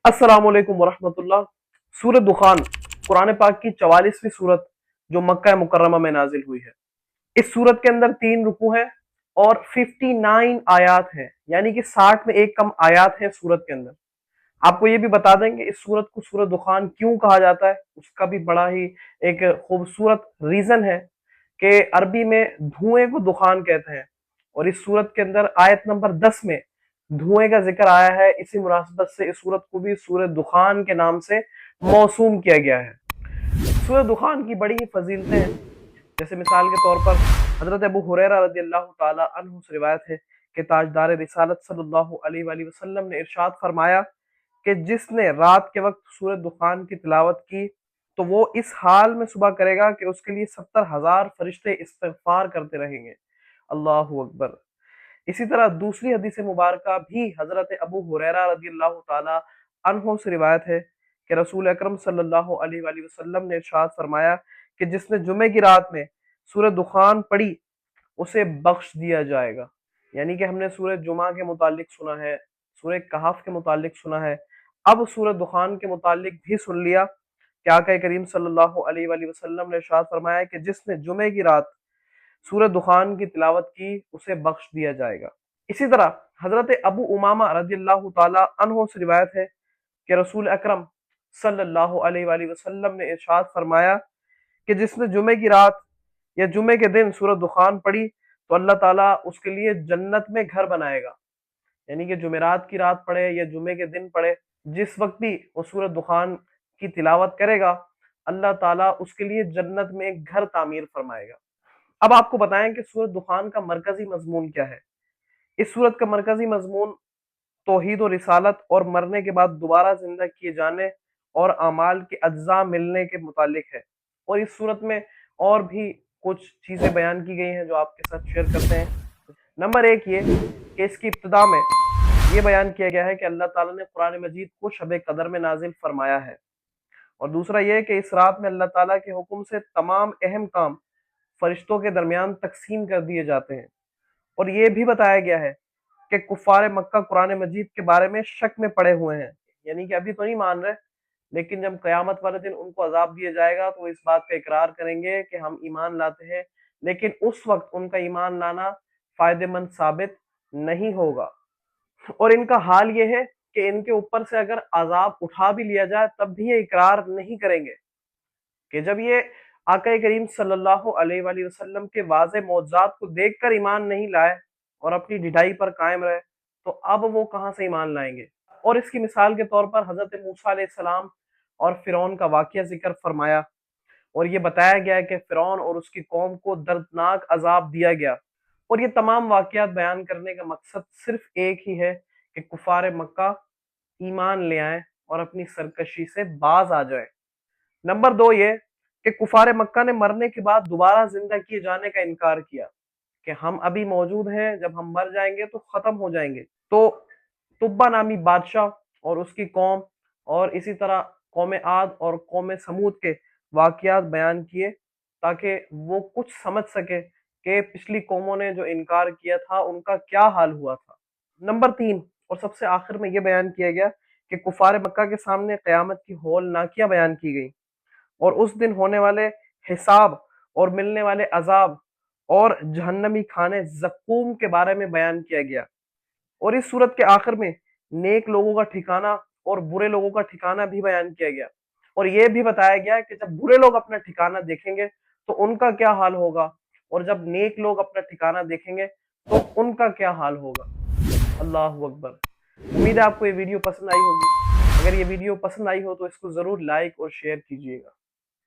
अस्सलामुअलैकुम वरहमतुल्लाह। सूरत दुखान कुरान पाक की 44वीं सूरत जो मक्का मुकर्रमा में नाजिल हुई है। इस सूरत के अंदर 3 रुकू हैं और 59 आयात हैं, यानी कि 60 में एक कम आयात हैं सूरत के अंदर। आपको ये भी बता देंगे इस सूरत को सूरत दुखान क्यों कहा जाता है, उसका भी बड़ा ही एक खूबसूरत रीजन है कि अरबी में धुएं को दुखान कहते हैं और इस सूरत के अंदर आयत नंबर 10 में धुएं का जिक्र आया है। इसी मुनासबत से इस सूरत को भी सूरत दुखान के नाम से मौसूम किया गया है। सूरत दुखान की बड़ी ही फजीलतें हैं, जैसे मिसाल के तौर पर हजरत अबू हुरैरा रज़ियल्लाहु ताला अन्हु से रिवायत है कि ताजदार रिसालत सल्लल्लाहु अलैहि वसल्लम ने इरशाद फरमाया कि जिसने रात के वक्त सूरत दुखान की तिलावत की तो वो इस हाल में सुबह करेगा कि उसके लिए 70,000 फरिश्ते इस्तिग़फ़ार करते रहेंगे। अल्लाहु अकबर। इसी तरह दूसरी हदीस मुबारका भी हजरत अबू हुरैरा रज़ियल्लाहु ताला अन्हु से रिवायत है कि रसूल अकरम सल्लल्लाहु अलैहि वसल्लम ने इरशाद फरमाया कि जिसने जुमे की रात में सूरत दुखान पढ़ी उसे बख्श दिया जाएगा। यानी कि हमने सूरत जुमा के मुतालिक सुना है, सूरत कहफ के मुतालिक सुना है, अब सूरत दुखान के मुतालिक भी सुन लिया कि आका करीम सल्लल्लाहु अलैहि वसल्लम ने इरशाद फरमाया कि जिसने जुमे की रात सूरत दुखान की तिलावत की उसे बख्श दिया जाएगा। इसी तरह हजरत अबू उमामा रज़ियल्लाहु ताला अन्हु से रिवायत है कि रसूल अकरम सल्लल्लाहु अलैहि वसल्लम ने इरशाद फरमाया कि जिसने जुमे की रात या जुमे के दिन सूरत दुखान पढ़ी तो अल्लाह ताला उसके लिए जन्नत में घर बनाएगा। यानी कि जुमेरात की रात पढ़े या जुमे के दिन पढ़े, जिस वक्त भी वो सूरत दुखान की तिलावत करेगा अल्लाह ताला उसके लिए जन्नत में एक घर तामीर फरमाएगा। अब आपको बताएं कि सूरत दुखान का मरकजी मजमून क्या है। इस सूरत का मरकजी मजमून तौहीद और रिसालत और मरने के बाद दोबारा जिंदा किए जाने और अमाल के अज्जा मिलने के मुतालिक है। और इस सूरत में और भी कुछ चीज़ें बयान की गई हैं जो आपके साथ शेयर करते हैं। नंबर 1 ये कि इसकी इब्तिदा में ये बयान किया गया है कि अल्लाह ताला ने कुरान मजीद को शब कदर में नाजिल फरमाया है। और दूसरा ये कि इस रात में अल्लाह ताला के हुक्म से तमाम अहम काम फरिश्तों के दरमियान तकसीम कर दिए जाते हैं। और ये भी बताया गया है कि कुफार मक्का कुरान मजीद के बारे में शक में पड़े हुए हैं, यानी कि अभी तो नहीं मान रहे, लेकिन जब क़यामत वाले दिन उनको अजाब दिया जाएगा तो इस बात का इकरार करेंगे कि हम ईमान लाते हैं, लेकिन उस वक्त उनका ईमान लाना फायदेमंद साबित नहीं होगा। और इनका हाल ये है कि इनके ऊपर से अगर अजाब उठा भी लिया जाए तब भी ये इकरार नहीं करेंगे कि जब ये आका करीम सल्लल्लाहु अलैहि वसल्लम के वाज़े मौजज़ात को देखकर ईमान नहीं लाए और अपनी ढिठाई पर कायम रहे तो अब वो कहां से ईमान लाएंगे। और इसकी मिसाल के तौर पर हजरत मूसा अलैहिस्सलाम और फिरौन का वाकया जिक्र फरमाया और ये बताया गया कि फिरौन और उसकी कौम को दर्दनाक अजाब दिया गया। और ये तमाम वाकयात बयान करने का मकसद सिर्फ एक ही है कि कुफार मक्का ईमान ले आए और अपनी सरकशी से बाज आ जाए। नंबर 2 ये कि कुफार मक्का ने मरने के बाद दोबारा जिंदा किए जाने का इनकार किया कि हम अभी मौजूद हैं, जब हम मर जाएंगे तो खत्म हो जाएंगे। तो तुब्बा नामी बादशाह और उसकी कौम और इसी तरह कौम आद और कौम समूद के वाकयात बयान किए ताकि वो कुछ समझ सके कि पिछली कौमों ने जो इनकार किया था उनका क्या हाल हुआ था। नंबर 3 और सबसे आखिर में यह बयान किया गया कि कुफार मक्का के सामने क़यामत की हौलनाकियां बयान की गई और उस दिन होने वाले हिसाब और मिलने वाले अजाब और जहन्नमी खाने ज़क्कूम के बारे में बयान किया गया। और इस सूरत के आखिर में नेक लोगों का ठिकाना और बुरे लोगों का ठिकाना भी बयान किया गया और यह भी बताया गया कि जब बुरे लोग अपना ठिकाना देखेंगे तो उनका क्या हाल होगा और जब नेक लोग अपना ठिकाना देखेंगे तो उनका क्या हाल होगा। अल्लाहु अकबर। उम्मीद है आपको ये वीडियो पसंद आई होगी। अगर ये वीडियो पसंद आई हो तो इसको जरूर लाइक और शेयर कीजिएगा।